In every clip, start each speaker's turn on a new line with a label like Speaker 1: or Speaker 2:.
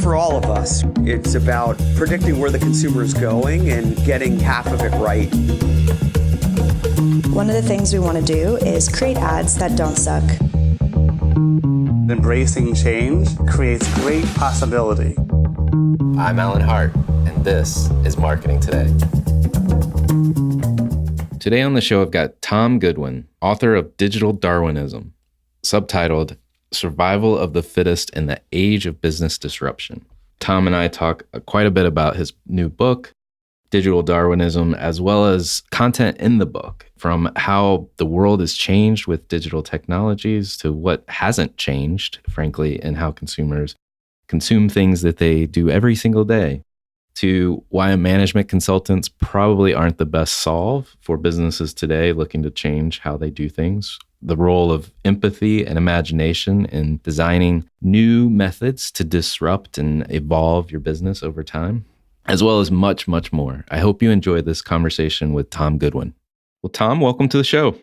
Speaker 1: for all of us. It's about predicting where the consumer is going and getting half of it right.
Speaker 2: One of the things we want to do is create ads that don't suck.
Speaker 3: Embracing change creates great possibility.
Speaker 4: I'm Alan Hart, and this is Marketing Today. Today on the show, I've got Tom Goodwin, author of Digital Darwinism, subtitled Survival of the Fittest in the Age of Business Disruption. Tom and I talk quite a bit about his new book, Digital Darwinism, as well as content in the book, from how the world has changed with digital technologies to what hasn't changed, frankly, and how consumers consume things that they do every single day, to why management consultants probably aren't the best solve for businesses today looking to change how they do things, the role of empathy and imagination in designing new methods to disrupt and evolve your business over time, as well as much, much more. I hope you enjoyed this conversation with Tom Goodwin. Well, Tom, welcome to the show.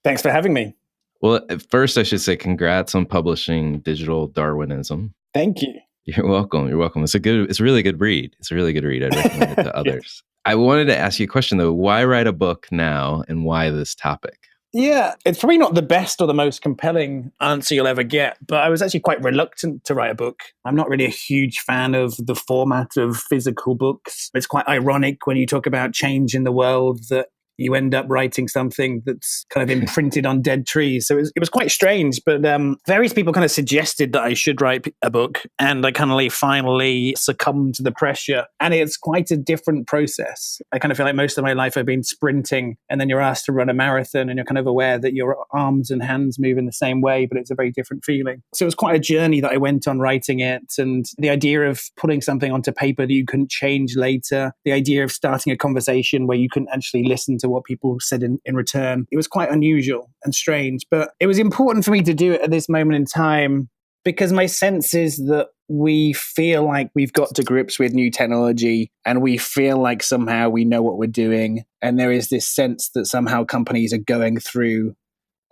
Speaker 5: Thanks for having me.
Speaker 4: Well, at first, I should say congrats on publishing Digital Darwinism.
Speaker 5: Thank you.
Speaker 4: You're welcome. You're welcome. It's a really good read. It's a really good read. I'd recommend it to others. I wanted to ask you a question, though. Why write a book now, and why this topic?
Speaker 5: Yeah, it's probably not the best or the most compelling answer you'll ever get, but I was actually quite reluctant to write a book. I'm not really a huge fan of the format of physical books. It's quite ironic when you talk about change in the world that you end up writing something that's kind of imprinted on dead trees. So it was quite strange, but various people kind of suggested that I should write a book, and I kind of finally succumbed to the pressure. And it's quite a different process. I kind of feel like most of my life I've been sprinting, and then you're asked to run a marathon, and you're kind of aware that your arms and hands move in the same way, but it's a very different feeling. So it was quite a journey that I went on writing it, and the idea of putting something onto paper that you couldn't change later, the idea of starting a conversation where you couldn't actually listen to what people said in return. It was quite unusual and strange, but it was important for me to do it at this moment in time because my sense is that we feel like we've got to grips with new technology and we feel like somehow we know what we're doing. And there is this sense that somehow companies are going through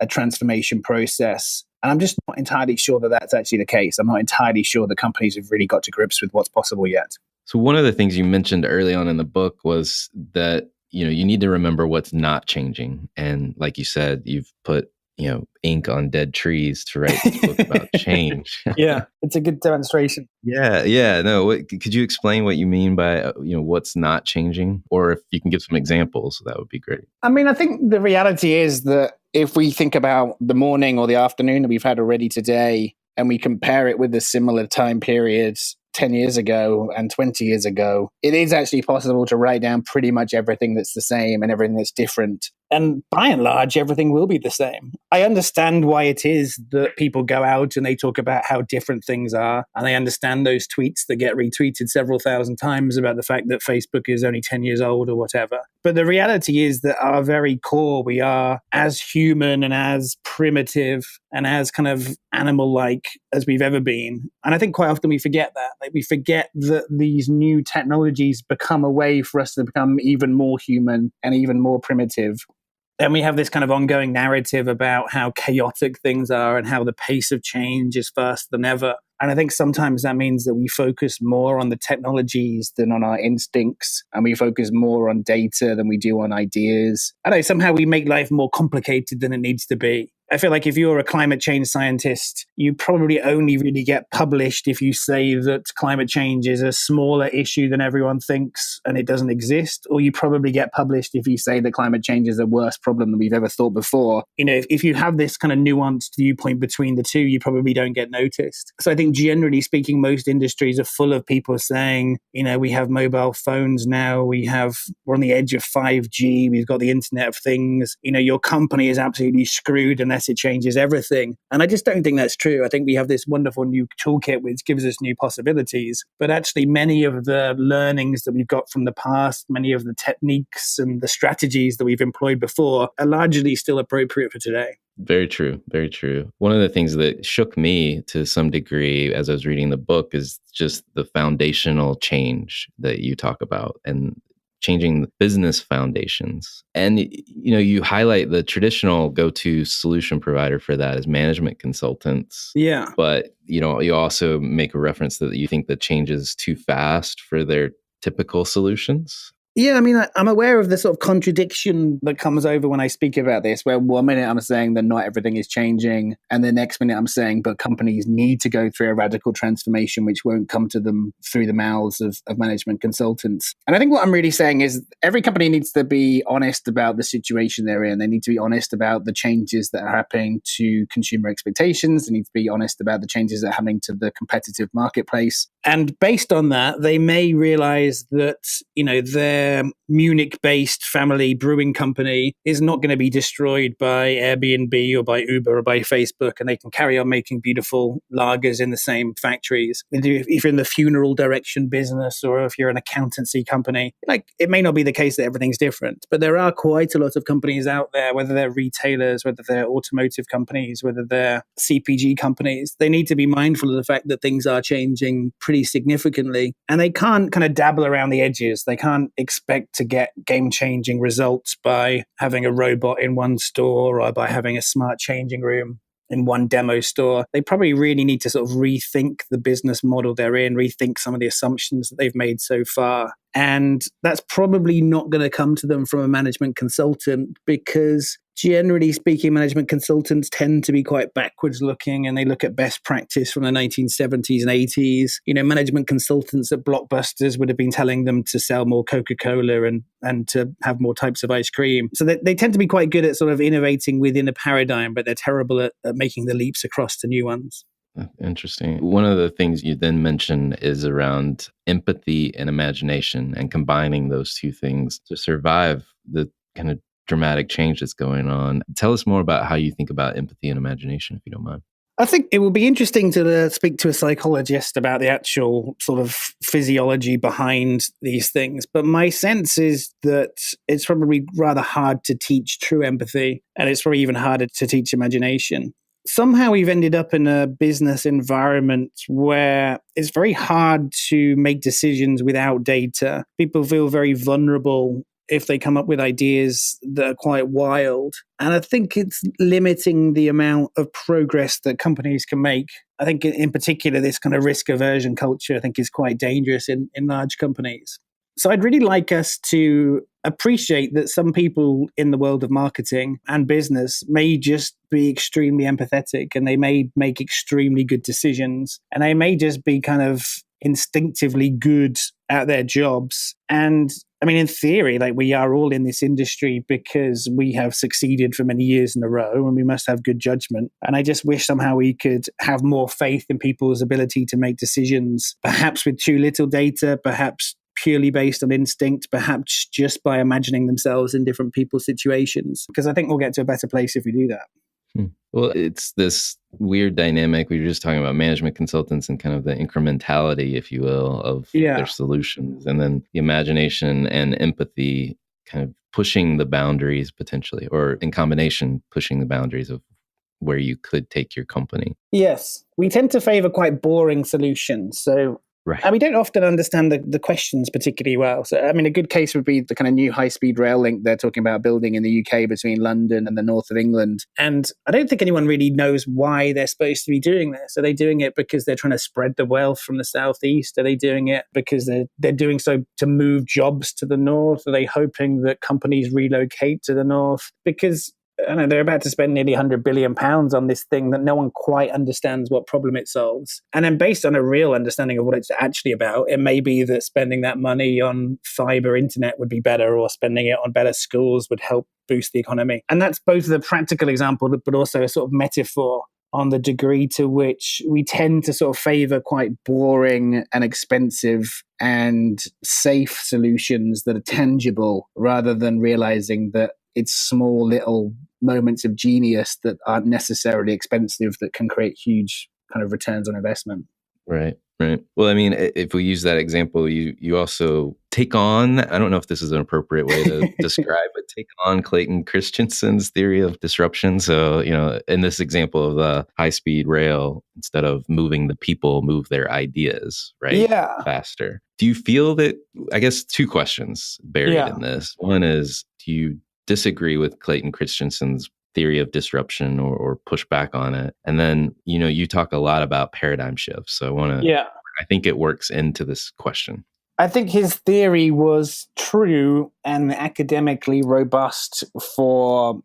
Speaker 5: a transformation process. And I'm just not entirely sure that that's actually the case. I'm not entirely sure that companies have really got to grips with what's possible yet.
Speaker 4: So one of the things you mentioned early on in the book was that you need to remember what's not changing. And like you said, you've put, ink on dead trees to write this book about change.
Speaker 5: Yeah, it's a good demonstration.
Speaker 4: Yeah. No, could you explain what you mean by, what's not changing? Or if you can give some examples, that would be great.
Speaker 5: I mean, I think the reality is that if we think about the morning or the afternoon that we've had already today, and we compare it with the similar time periods 10 years ago and 20 years ago, it is actually possible to write down pretty much everything that's the same and everything that's different. And by and large, everything will be the same. I understand why it is that people go out and they talk about how different things are. And I understand those tweets that get retweeted several thousand times about the fact that Facebook is only 10 years old or whatever. But the reality is that our very core, we are as human and as primitive and as kind of animal-like as we've ever been. And I think quite often we forget that. We forget that these new technologies become a way for us to become even more human and even more primitive. And we have this kind of ongoing narrative about how chaotic things are and how the pace of change is faster than ever. And I think sometimes that means that we focus more on the technologies than on our instincts. And we focus more on data than we do on ideas. I don't know, somehow we make life more complicated than it needs to be. I feel like if you're a climate change scientist, you probably only really get published if you say that climate change is a smaller issue than everyone thinks and it doesn't exist. Or you probably get published if you say that climate change is a worse problem than we've ever thought before. If you have this kind of nuanced viewpoint between the two, you probably don't get noticed. So I think generally speaking, most industries are full of people saying, we have mobile phones now, we're on the edge of 5G, we've got the Internet of Things, your company is absolutely screwed unless it changes everything. And I just don't think that's true. I think we have this wonderful new toolkit which gives us new possibilities. But actually, many of the learnings that we've got from the past, many of the techniques and the strategies that we've employed before are largely still appropriate for today.
Speaker 4: Very true. Very true. One of the things that shook me to some degree as I was reading the book is just the foundational change that you talk about. And changing the business foundations. And you highlight the traditional go-to solution provider for that is management consultants.
Speaker 5: Yeah.
Speaker 4: But you also make a reference that you think the change is too fast for their typical solutions.
Speaker 5: Yeah, I mean, I'm aware of the sort of contradiction that comes over when I speak about this, where 1 minute I'm saying that not everything is changing, and the next minute I'm saying, but companies need to go through a radical transformation, which won't come to them through the mouths of management consultants. And I think what I'm really saying is every company needs to be honest about the situation they're in. They need to be honest about the changes that are happening to consumer expectations. They need to be honest about the changes that are happening to the competitive marketplace. And based on that, they may realize that, their Munich-based family brewing company is not going to be destroyed by Airbnb or by Uber or by Facebook, and they can carry on making beautiful lagers in the same factories. If you're in the funeral direction business or if you're an accountancy company, it may not be the case that everything's different, but there are quite a lot of companies out there, whether they're retailers, whether they're automotive companies, whether they're CPG companies. They need to be mindful of the fact that things are changing pretty significantly, and they can't kind of dabble around the edges. They can't expect to get game-changing results by having a robot in one store or by having a smart changing room in one demo store. They probably really need to sort of rethink the business model they're in, rethink some of the assumptions that they've made so far. And that's probably not going to come to them from a management consultant, because generally speaking, management consultants tend to be quite backwards looking, and they look at best practice from the 1970s and 80s. Management consultants at Blockbusters would have been telling them to sell more Coca-Cola and to have more types of ice cream. So they tend to be quite good at sort of innovating within a paradigm, but they're terrible at making the leaps across to new ones.
Speaker 4: Interesting. One of the things you then mentioned is around empathy and imagination, and combining those two things to survive the kind of dramatic change that's going on. Tell us more about how you think about empathy and imagination, if you don't mind.
Speaker 5: I think it would be interesting to speak to a psychologist about the actual sort of physiology behind these things. But my sense is that it's probably rather hard to teach true empathy, and it's probably even harder to teach imagination. Somehow we've ended up in a business environment where it's very hard to make decisions without data. People feel very vulnerable if they come up with ideas that are quite wild. And I think it's limiting the amount of progress that companies can make. I think in particular, this kind of risk aversion culture, I think, is quite dangerous in large companies. So I'd really like us to appreciate that some people in the world of marketing and business may just be extremely empathetic, and they may make extremely good decisions, and they may just be kind of instinctively good at their jobs. And I mean, in theory, we are all in this industry because we have succeeded for many years in a row, and we must have good judgment. And I just wish somehow we could have more faith in people's ability to make decisions, perhaps with too little data, perhaps purely based on instinct, perhaps just by imagining themselves in different people's situations. Because I think we'll get to a better place if we do that.
Speaker 4: Well, it's this weird dynamic. We were just talking about management consultants and kind of the incrementality, if you will, of their solutions. And then the imagination and empathy kind of pushing the boundaries potentially, or in combination, pushing the boundaries of where you could take your company.
Speaker 5: Yes. We tend to favor quite boring solutions. So
Speaker 4: right.
Speaker 5: And we don't often understand the questions particularly well. So, I mean, a good case would be the kind of new high-speed rail link they're talking about building in the UK between London and the north of England. And I don't think anyone really knows why they're supposed to be doing this. Are they doing it because they're trying to spread the wealth from the southeast? Are they doing it because they're doing so to move jobs to the north? Are they hoping that companies relocate to the north? Because I don't know, they're about to spend nearly £100 billion on this thing that no one quite understands what problem it solves. And then based on a real understanding of what it's actually about, it may be that spending that money on fiber internet would be better, or spending it on better schools would help boost the economy. And that's both the practical example, but also a sort of metaphor on the degree to which we tend to sort of favor quite boring and expensive and safe solutions that are tangible, rather than realizing that it's small little moments of genius that aren't necessarily expensive that can create huge kind of returns on investment.
Speaker 4: Right. Right. Well, I mean, if we use that example, you also take on, I don't know if this is an appropriate way to describe, but take on Clayton Christensen's theory of disruption. So, in this example of the high-speed rail, instead of moving the people, move their ideas, right?
Speaker 5: Yeah.
Speaker 4: Faster. Do you feel that, I guess, two questions buried in this. One is, do you disagree with Clayton Christensen's theory of disruption or push back on it? And then, you talk a lot about paradigm shifts. So I think it works into this question.
Speaker 5: I think his theory was true and academically robust for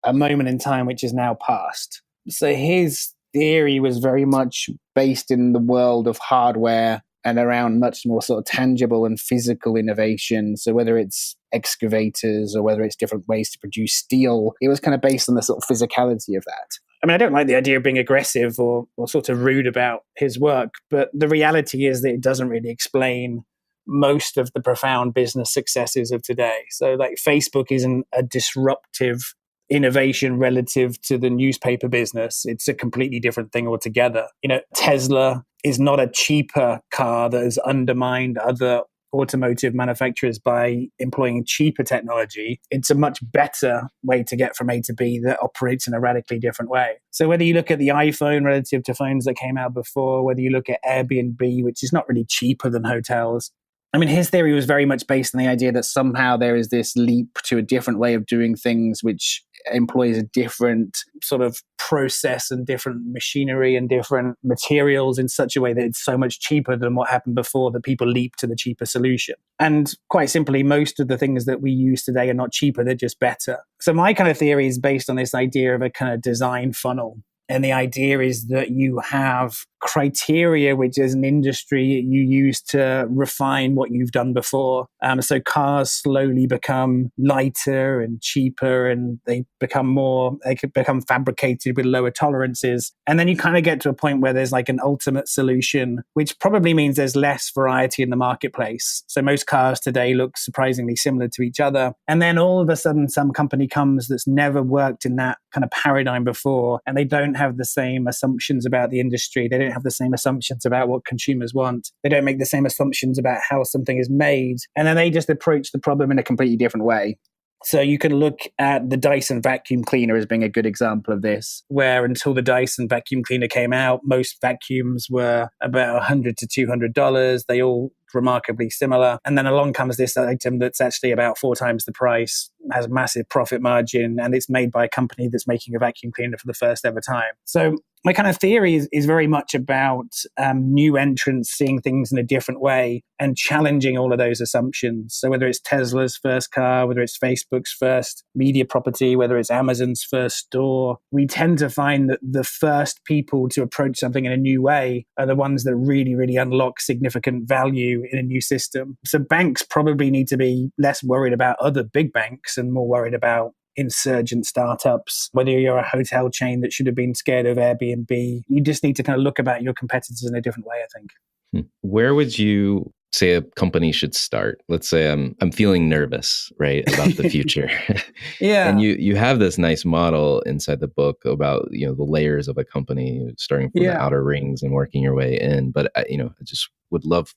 Speaker 5: a moment in time, which is now past. So his theory was very much based in the world of hardware and around much more sort of tangible and physical innovation. So whether it's excavators or whether it's different ways to produce steel, it was kind of based on the sort of physicality of that. I mean, I don't like the idea of being aggressive or sort of rude about his work, but the reality is that it doesn't really explain most of the profound business successes of today. So like Facebook isn't a disruptive innovation relative to the newspaper business. It's a completely different thing altogether. Tesla is not a cheaper car that has undermined other automotive manufacturers by employing cheaper technology. It's a much better way to get from A to B that operates in a radically different way. So whether you look at the iPhone relative to phones that came out before, whether you look at Airbnb, which is not really cheaper than hotels, I mean, his theory was very much based on the idea that somehow there is this leap to a different way of doing things, which employs a different sort of process and different machinery and different materials in such a way that it's so much cheaper than what happened before, that people leap to the cheaper solution. And quite simply, most of the things that we use today are not cheaper, they're just better. So my kind of theory is based on this idea of a kind of design funnel. And the idea is that you have criteria, which as an industry you use to refine what you've done before. So cars slowly become lighter and cheaper, and they could become fabricated with lower tolerances. And then you kind of get to a point where there's like an ultimate solution, which probably means there's less variety in the marketplace. So most cars today look surprisingly similar to each other. And then all of a sudden some company comes that's never worked in that kind of paradigm before, and they don't have the same assumptions about the industry. They don't have the same assumptions about what consumers want. They don't make the same assumptions about how something is made. And then they just approach the problem in a completely different way. So you can look at the Dyson vacuum cleaner as being a good example of this, where until the Dyson vacuum cleaner came out, most vacuums were about $100 to $200. They all remarkably similar. And then along comes this item that's actually about 4 times the price, has a massive profit margin, and it's made by a company that's making a vacuum cleaner for the first ever time. So my kind of theory is very much about new entrants seeing things in a different way and challenging all of those assumptions. So whether it's Tesla's first car, whether it's Facebook's first media property, whether it's Amazon's first store, we tend to find that the first people to approach something in a new way are the ones that really, really unlock significant value in a new system. So banks probably need to be less worried about other big banks and more worried about insurgent startups. Whether you're a hotel chain that should have been scared of Airbnb, you just need to kind of look about your competitors in a different way, I think.
Speaker 4: Where would you say a company should start? Let's say I'm feeling nervous, right, about the future.
Speaker 5: Yeah.
Speaker 4: And you have this nice model inside the book about, the layers of a company, starting from the outer rings and working your way in. But I just would love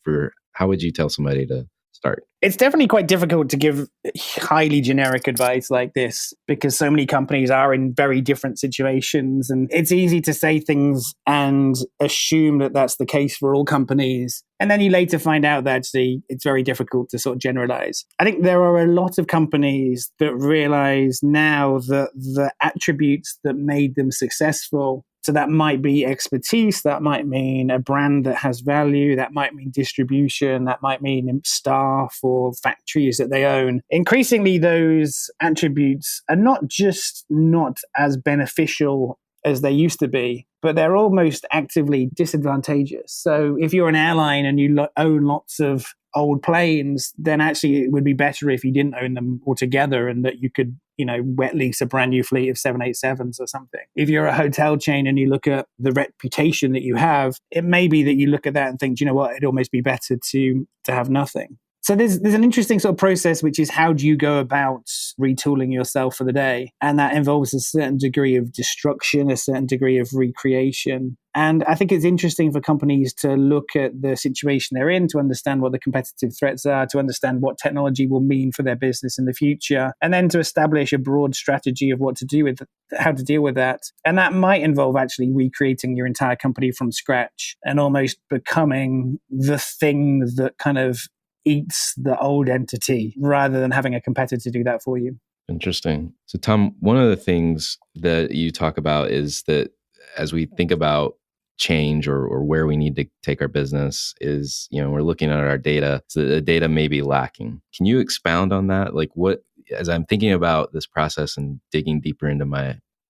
Speaker 4: how would you tell somebody to start?
Speaker 5: It's definitely quite difficult to give highly generic advice like this because so many companies are in very different situations, and it's easy to say things and assume that that's the case for all companies. And then you later find out that actually it's very difficult to sort of generalize. I think there are a lot of companies that realize now that the attributes that made them successful, so that might be expertise, that might mean a brand that has value, that might mean distribution, that might mean staff or factories that they own. Increasingly, those attributes are not just not as beneficial as they used to be, but they're almost actively disadvantageous. So if you're an airline and you own lots of old planes, then actually it would be better if you didn't own them altogether and that you could wet lease a brand new fleet of 787s or something. If you're a hotel chain and you look at the reputation that you have, it may be that you look at that and think, you know what, it'd almost be better to have nothing. So there's an interesting sort of process, which is how do you go about retooling yourself for the day. And that involves a certain degree of destruction, a certain degree of recreation. And I think it's interesting for companies to look at the situation they're in, to understand what the competitive threats are, to understand what technology will mean for their business in the future, and then to establish a broad strategy of what to do with how to deal with that. And that might involve actually recreating your entire company from scratch and almost becoming the thing that kind of eats the old entity rather than having a competitor do that for you.
Speaker 4: Interesting. So, Tom, one of the things that you talk about is that as we think about change or where we need to take our business is, we're looking at our data. So the data may be lacking. Can you expound on that? Like what, as I'm thinking about this process and digging deeper into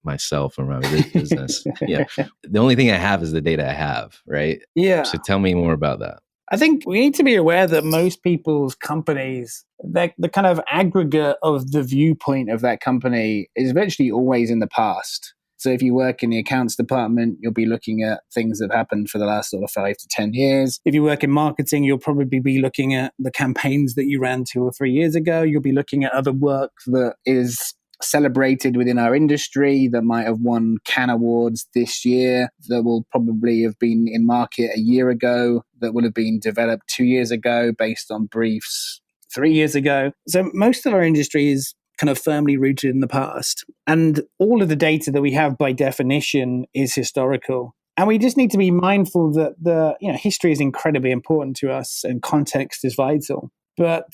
Speaker 4: myself and my business, the only thing I have is the data I have, right?
Speaker 5: Yeah.
Speaker 4: So tell me more about that.
Speaker 5: I think we need to be aware that most people's companies, the kind of aggregate of the viewpoint of that company is virtually always in the past. So if you work in the accounts department, you'll be looking at things that happened for the last sort of 5 to 10 years. If you work in marketing, you'll probably be looking at the campaigns that you ran 2 or 3 years ago. You'll be looking at other work that is celebrated within our industry that might have won Cannes Awards this year, that will probably have been in market a year ago, that will have been developed 2 years ago based on briefs 3 years ago. So most of our industry is kind of firmly rooted in the past. And all of the data that we have by definition is historical. And we just need to be mindful that history is incredibly important to us and context is vital. But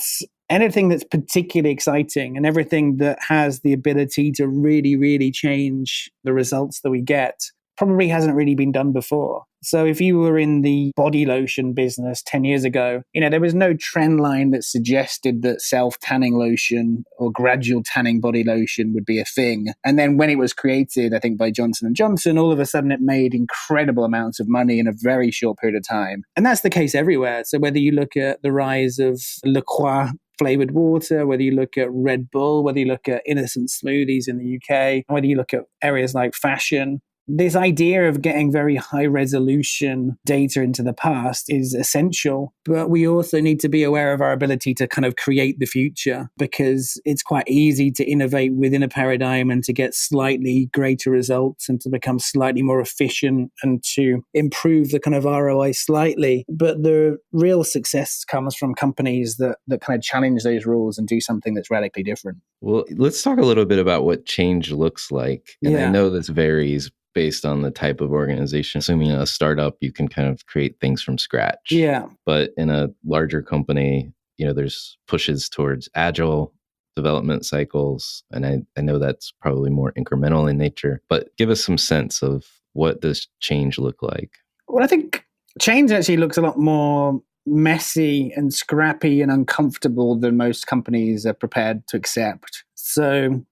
Speaker 5: anything that's particularly exciting and everything that has the ability to really, really change the results that we get probably hasn't really been done before. So if you were in the body lotion business 10 years ago, there was no trend line that suggested that self-tanning lotion or gradual tanning body lotion would be a thing. And then when it was created, I think by Johnson & Johnson, all of a sudden it made incredible amounts of money in a very short period of time. And that's the case everywhere. So whether you look at the rise of La Croix flavored water, whether you look at Red Bull, whether you look at innocent smoothies in the UK, whether you look at areas like fashion, this idea of getting very high resolution data into the past is essential, but we also need to be aware of our ability to kind of create the future, because it's quite easy to innovate within a paradigm and to get slightly greater results and to become slightly more efficient and to improve the kind of ROI slightly. But the real success comes from companies that kind of challenge those rules and do something that's radically different.
Speaker 4: Well, let's talk a little bit about what change looks like. And I know this varies based on the type of organization. Assuming a startup, you can kind of create things from scratch.
Speaker 5: Yeah.
Speaker 4: But in a larger company, there's pushes towards agile development cycles. And I know that's probably more incremental in nature, but give us some sense of what does change look like? Well,
Speaker 5: I think change actually looks a lot more messy and scrappy and uncomfortable than most companies are prepared to accept. So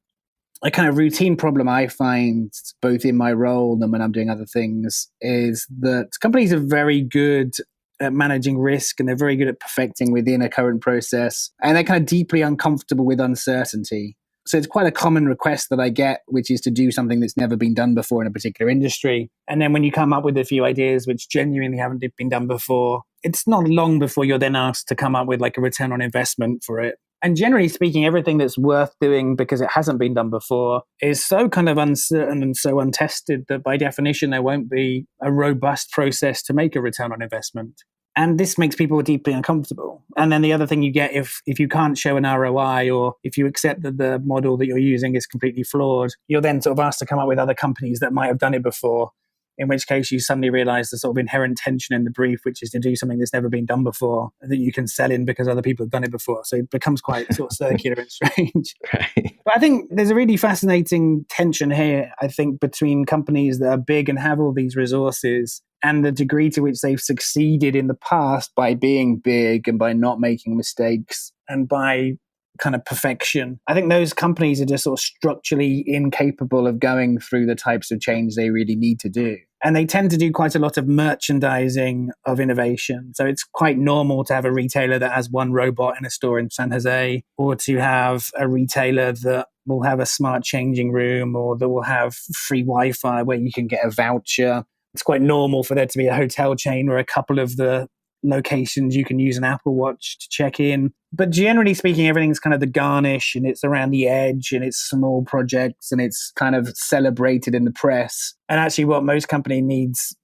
Speaker 5: a kind of routine problem I find both in my role and when I'm doing other things is that companies are very good at managing risk and they're very good at perfecting within a current process, and they're kind of deeply uncomfortable with uncertainty. So it's quite a common request that I get, which is to do something that's never been done before in a particular industry. And then when you come up with a few ideas which genuinely haven't been done before, it's not long before you're then asked to come up with like a return on investment for it. And generally speaking, everything that's worth doing because it hasn't been done before is so kind of uncertain and so untested that by definition, there won't be a robust process to make a return on investment. And this makes people deeply uncomfortable. And then the other thing you get, if you can't show an ROI or if you accept that the model that you're using is completely flawed, you're then sort of asked to come up with other companies that might have done it before, in which case you suddenly realize the sort of inherent tension in the brief, which is to do something that's never been done before, that you can sell in because other people have done it before. So it becomes quite sort of circular and strange.
Speaker 4: Right.
Speaker 5: But I think there's a really fascinating tension here, I think, between companies that are big and have all these resources and the degree to which they've succeeded in the past by being big and by not making mistakes and by kind of perfection. I think those companies are just sort of structurally incapable of going through the types of change they really need to do. And they tend to do quite a lot of merchandising of innovation. So it's quite normal to have a retailer that has one robot in a store in San Jose, or to have a retailer that will have a smart changing room, or that will have free Wi-Fi where you can get a voucher. It's quite normal for there to be a hotel chain where a couple of the locations you can use an Apple Watch to check in. But generally speaking, everything's kind of the garnish and it's around the edge and it's small projects and it's kind of celebrated in the press. And actually what most company needs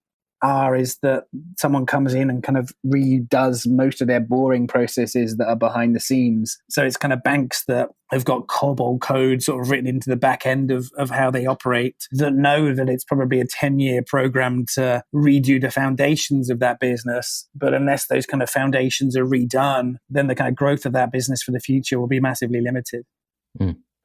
Speaker 5: is that someone comes in and kind of redoes most of their boring processes that are behind the scenes. So it's kind of banks that have got COBOL code sort of written into the back end of how they operate that know that it's probably a 10-year program to redo the foundations of that business. But unless those kind of foundations are redone, then the kind of growth of that business for the future will be massively limited.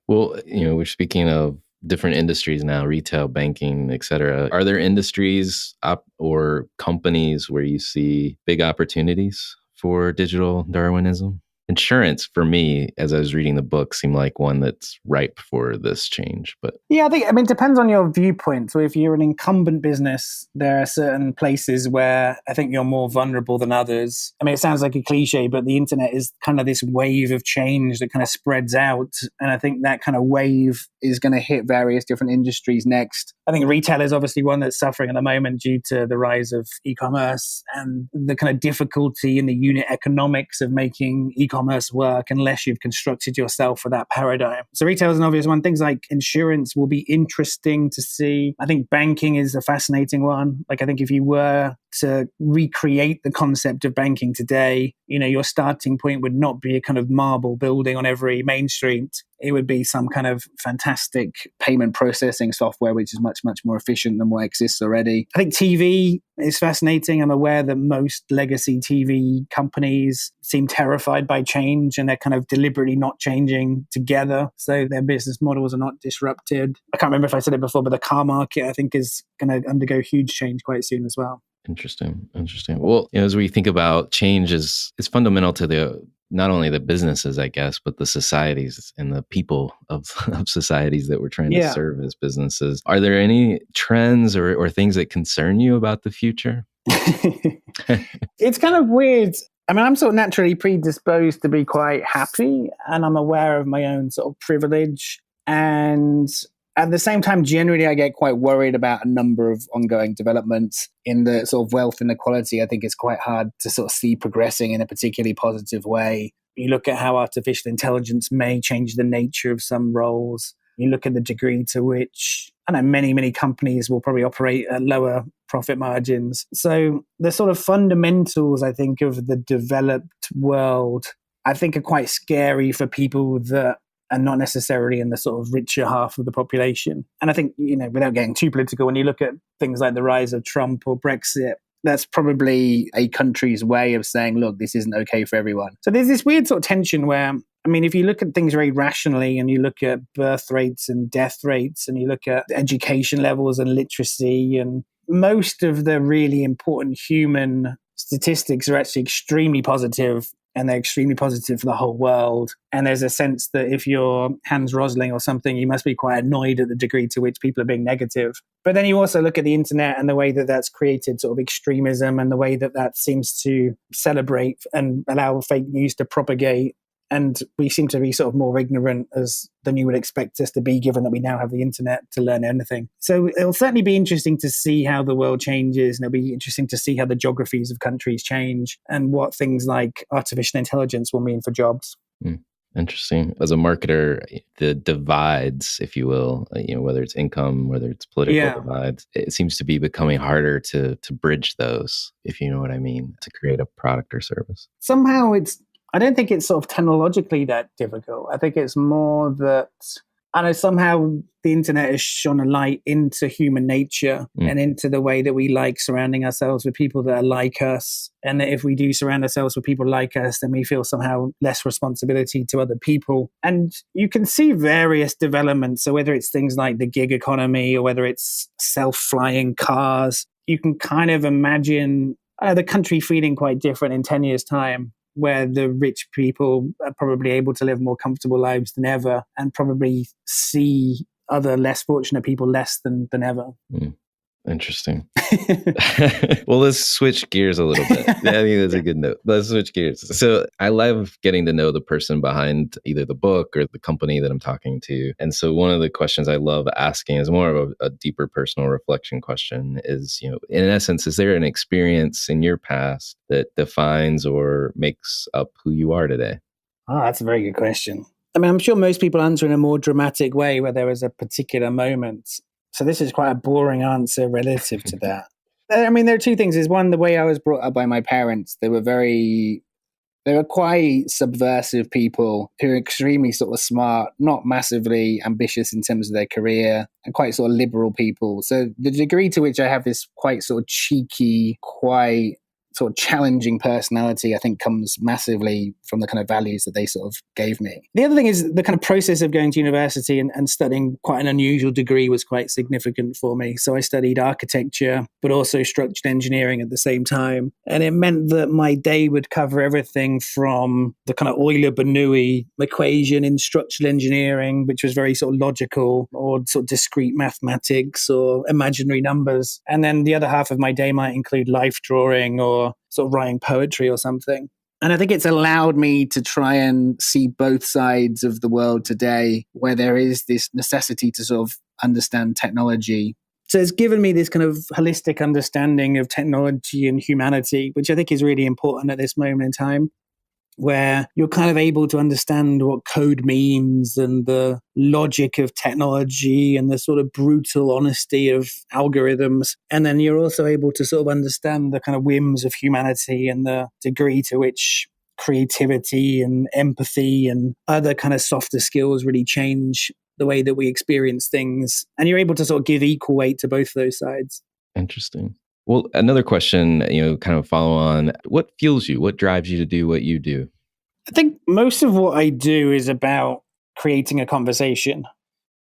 Speaker 4: Well, we're speaking of different industries now, retail, banking, et cetera. Are there industries or companies where you see big opportunities for digital Darwinism? Insurance, for me, as I was reading the book, seemed like one that's ripe for this change. But
Speaker 5: yeah, it depends on your viewpoint. So if you're an incumbent business, there are certain places where I think you're more vulnerable than others. It sounds like a cliche, but the internet is kind of this wave of change that kind of spreads out. And I think that kind of wave is going to hit various different industries next. I think retail is obviously one that's suffering at the moment due to the rise of e-commerce and the kind of difficulty in the unit economics of making e-commerce work unless you've constructed yourself for that paradigm. So retail is an obvious one. Things like insurance will be interesting to see. I think banking is a fascinating one. I think if you were to recreate the concept of banking today, your starting point would not be a kind of marble building on every main street. It would be some kind of fantastic payment processing software, which is much, much more efficient than what exists already. I think TV is fascinating. I'm aware that most legacy TV companies seem terrified by change and they're kind of deliberately not changing together. So their business models are not disrupted. I can't remember if I said it before, but the car market, I think, is going to undergo huge change quite soon as well.
Speaker 4: Interesting. Well, as we think about change, it's fundamental to not only the businesses, I guess, but the societies and the people of societies that we're trying to serve as businesses. Are there any trends or things that concern you about the future?
Speaker 5: It's kind of weird. I'm sort of naturally predisposed to be quite happy, and I'm aware of my own sort of privilege. And at the same time, generally, I get quite worried about a number of ongoing developments in the sort of wealth inequality. I think it's quite hard to sort of see progressing in a particularly positive way. You look at how artificial intelligence may change the nature of some roles. You look at the degree to which, many, many companies will probably operate at lower profit margins. So the sort of fundamentals, I think, of the developed world, I think are quite scary for people that and not necessarily in the sort of richer half of the population. And I think, without getting too political, when you look at things like the rise of Trump or Brexit, that's probably a country's way of saying, look, this isn't okay for everyone. So there's this weird sort of tension where, if you look at things very rationally and you look at birth rates and death rates and you look at education levels and literacy, and most of the really important human statistics are actually extremely positive, and they're extremely positive for the whole world. And there's a sense that if you're Hans Rosling or something, you must be quite annoyed at the degree to which people are being negative. But then you also look at the internet and the way that that's created sort of extremism and the way that that seems to celebrate and allow fake news to propagate. And we seem to be sort of more ignorant than you would expect us to be, given that we now have the internet to learn anything. So it'll certainly be interesting to see how the world changes, and it'll be interesting to see how the geographies of countries change and what things like artificial intelligence will mean for jobs.
Speaker 4: Interesting. As a marketer, the divides, if you will, whether it's income, whether it's political divides, it seems to be becoming harder to bridge those, if you know what I mean, to create a product or service.
Speaker 5: Somehow I don't think it's sort of technologically that difficult. I think it's more that, somehow the internet has shone a light into human nature and into the way that we like surrounding ourselves with people that are like us. And that if we do surround ourselves with people like us, then we feel somehow less responsibility to other people. And you can see various developments. So whether it's things like the gig economy or whether it's self-flying cars, you can kind of imagine the country feeling quite different in 10 years' time, where the rich people are probably able to live more comfortable lives than ever and probably see other less fortunate people less than ever.
Speaker 4: Interesting. Well, let's switch gears a little bit. I think that's a good note. Let's switch gears. So I love getting to know the person behind either the book or the company that I'm talking to. And so one of the questions I love asking is more of a deeper personal reflection question is, in essence, is there an experience in your past that defines or makes up who you are today?
Speaker 5: Oh, that's a very good question. I mean, I'm sure most people answer in a more dramatic way where there was a particular moment. So this is quite a boring answer relative to that. I mean, there are two things. Is one, the way I was brought up by my parents. They were quite subversive people who are extremely sort of smart, not massively ambitious in terms of their career, and quite sort of liberal people. So the degree to which I have this quite sort of cheeky, quite sort of challenging personality, I think comes massively from the kind of values that they sort of gave me. The other thing is the kind of process of going to university and studying quite an unusual degree was quite significant for me. So I studied architecture, but also structured engineering at the same time. And it meant that my day would cover everything from the kind of Euler-Bernoulli equation in structural engineering, which was very sort of logical, or sort of discrete mathematics or imaginary numbers. And then the other half of my day might include life drawing or sort of writing poetry or something. And I think it's allowed me to try and see both sides of the world today, where there is this necessity to sort of understand technology. So it's given me this kind of holistic understanding of technology and humanity, which I think is really important at this moment in time, where you're kind of able to understand what code means and the logic of technology and the sort of brutal honesty of algorithms. And then you're also able to sort of understand the kind of whims of humanity and the degree to which creativity and empathy and other kind of softer skills really change the way that we experience things. And you're able to sort of give equal weight to both those sides.
Speaker 4: Interesting. Well, another question, kind of follow on. What fuels you? What drives you to do what you do?
Speaker 5: I think most of what I do is about creating a conversation.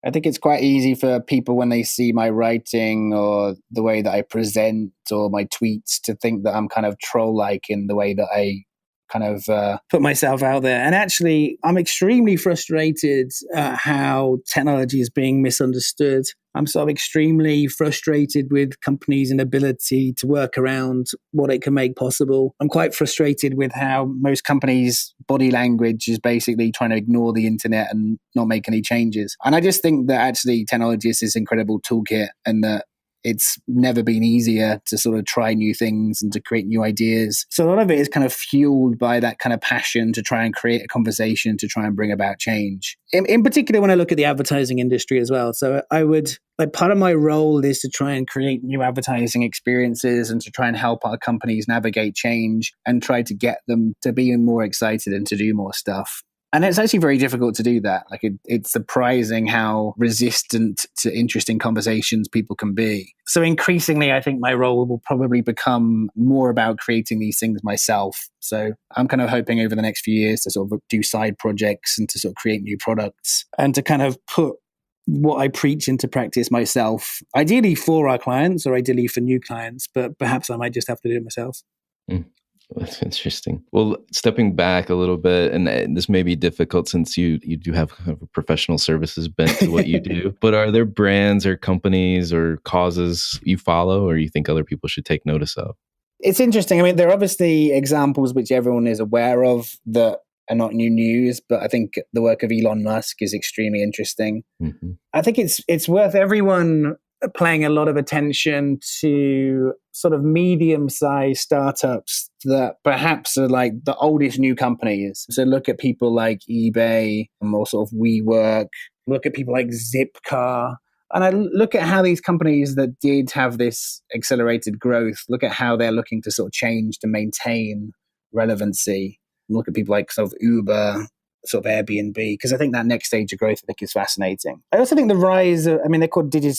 Speaker 5: I think it's quite easy for people when they see my writing or the way that I present or my tweets to think that I'm kind of troll-like in the way that I kind of put myself out there. And actually, I'm extremely frustrated at how technology is being misunderstood. I'm sort of extremely frustrated with companies' inability to work around what it can make possible. I'm quite frustrated with how most companies' body language is basically trying to ignore the internet and not make any changes. And I just think that actually technology is this incredible toolkit, and that it's never been easier to sort of try new things and to create new ideas. So a lot of it is kind of fueled by that kind of passion to try and create a conversation, to try and bring about change. In particular, when I look at the advertising industry as well. So part of my role is to try and create new advertising experiences and to try and help our companies navigate change and try to get them to be more excited and to do more stuff. And it's actually very difficult to do that. It's surprising how resistant to interesting conversations people can be. So increasingly, I think my role will probably become more about creating these things myself. So I'm kind of hoping over the next few years to sort of do side projects and to sort of create new products and to kind of put what I preach into practice myself, ideally for our clients or ideally for new clients, but perhaps I might just have to do it myself.
Speaker 4: That's interesting. Well, stepping back a little bit, and this may be difficult since you do have kind of a professional services bent to what you do, but are there brands or companies or causes you follow or you think other people should take notice of?
Speaker 5: It's interesting. I mean, there are obviously examples which everyone is aware of that are not new news, but I think the work of Elon Musk is extremely interesting. Mm-hmm. I think it's worth everyone paying a lot of attention to sort of medium-sized startups that perhaps are like the oldest new companies. So look at people like eBay or sort of WeWork, look at people like Zipcar. And I look at how these companies that did have this accelerated growth, look at how they're looking to sort of change to maintain relevancy. Look at people like sort of Uber, sort of Airbnb, because I think that next stage of growth, I think, is fascinating. I also think the rise of, they're called vertical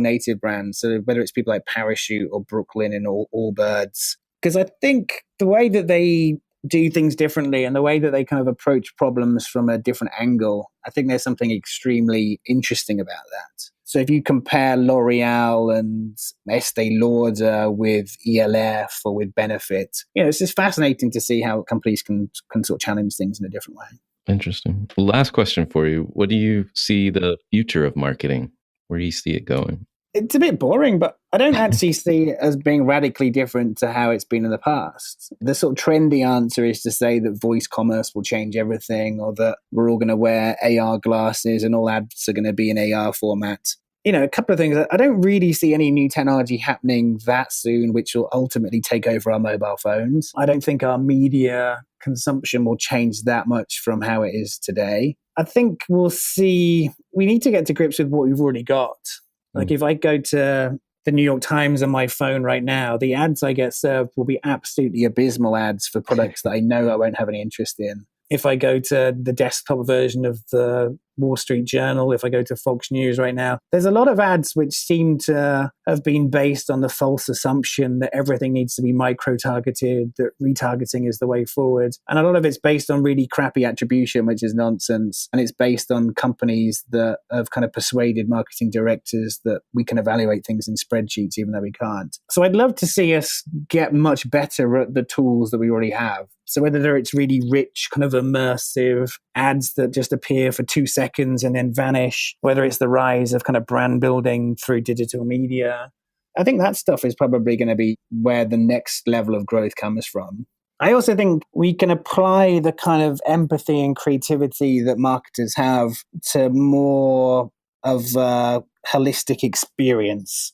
Speaker 5: native brands. So whether it's people like Parachute or Brooklyn and Allbirds, because I think the way that they do things differently and the way that they kind of approach problems from a different angle, I think there's something extremely interesting about that. So if you compare L'Oreal and Estee Lauder with ELF or with Benefit, it's just fascinating to see how companies can sort of challenge things in a different way.
Speaker 4: Interesting. Last question for you. What do you see the future of marketing? Where do you see it going?
Speaker 5: It's a bit boring, but I don't actually see it as being radically different to how it's been in the past. The sort of trendy answer is to say that voice commerce will change everything, or that we're all going to wear AR glasses and all ads are going to be in AR format. A couple of things. I don't really see any new technology happening that soon, which will ultimately take over our mobile phones. I don't think our media consumption will change that much from how it is today. I think we need to get to grips with what we've already got. Like if I go to the New York Times on my phone right now, the ads I get served will be absolutely abysmal ads for products that I know I won't have any interest in. If I go to the desktop version of the Wall Street Journal, if I go to Fox News right now, there's a lot of ads which seem to have been based on the false assumption that everything needs to be micro-targeted, that retargeting is the way forward. And a lot of it's based on really crappy attribution, which is nonsense. And it's based on companies that have kind of persuaded marketing directors that we can evaluate things in spreadsheets, even though we can't. So I'd love to see us get much better at the tools that we already have. So whether it's really rich, kind of immersive ads that just appear for 2 seconds and then vanish, whether it's the rise of kind of brand building through digital media, I think that stuff is probably going to be where the next level of growth comes from. I also think we can apply the kind of empathy and creativity that marketers have to more of a holistic experience.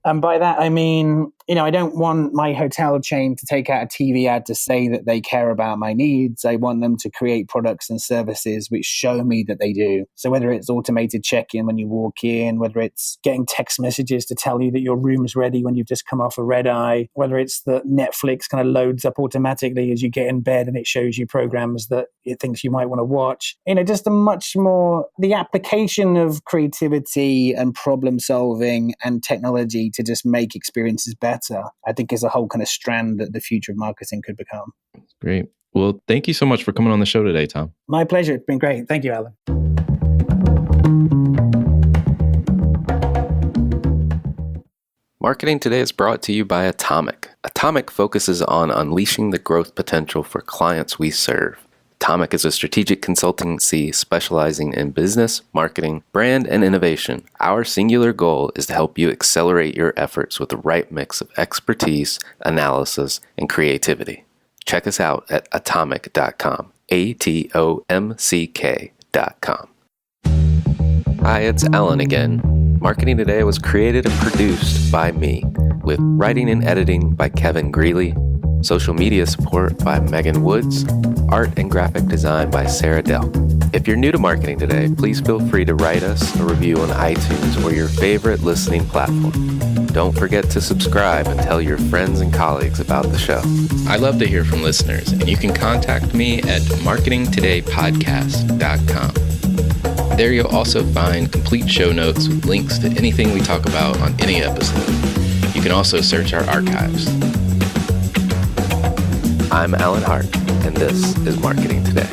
Speaker 5: And by that, I mean, I don't want my hotel chain to take out a TV ad to say that they care about my needs. I want them to create products and services which show me that they do. So whether it's automated check-in when you walk in, whether it's getting text messages to tell you that your room's ready when you've just come off a red eye, whether it's that Netflix kind of loads up automatically as you get in bed and it shows you programs that it thinks you might want to watch. Just a much more, the application of creativity and problem solving and technology to just make experiences better, I think is a whole kind of strand that the future of marketing could become.
Speaker 4: Great. Well, thank you so much for coming on the show today, Tom.
Speaker 5: My pleasure. It's been great. Thank you, Alan.
Speaker 4: Marketing Today is brought to you by Atomic. Atomic focuses on unleashing the growth potential for clients we serve. Atomic is a strategic consultancy specializing in business, marketing, brand, and innovation. Our singular goal is to help you accelerate your efforts with the right mix of expertise, analysis, and creativity. Check us out at atomic.com, ATOMCK.com. Hi, it's Alan again. Marketing Today was created and produced by me, with writing and editing by Kevin Greeley, social media support by Megan Woods, art and graphic design by Sarah Dell. If you're new to Marketing Today, please feel free to write us a review on iTunes or your favorite listening platform. Don't forget to subscribe and tell your friends and colleagues about the show. I love to hear from listeners, and you can contact me at marketingtodaypodcast.com. There you'll also find complete show notes with links to anything we talk about on any episode. You can also search our archives. I'm Alan Hart, and this is Marketing Today.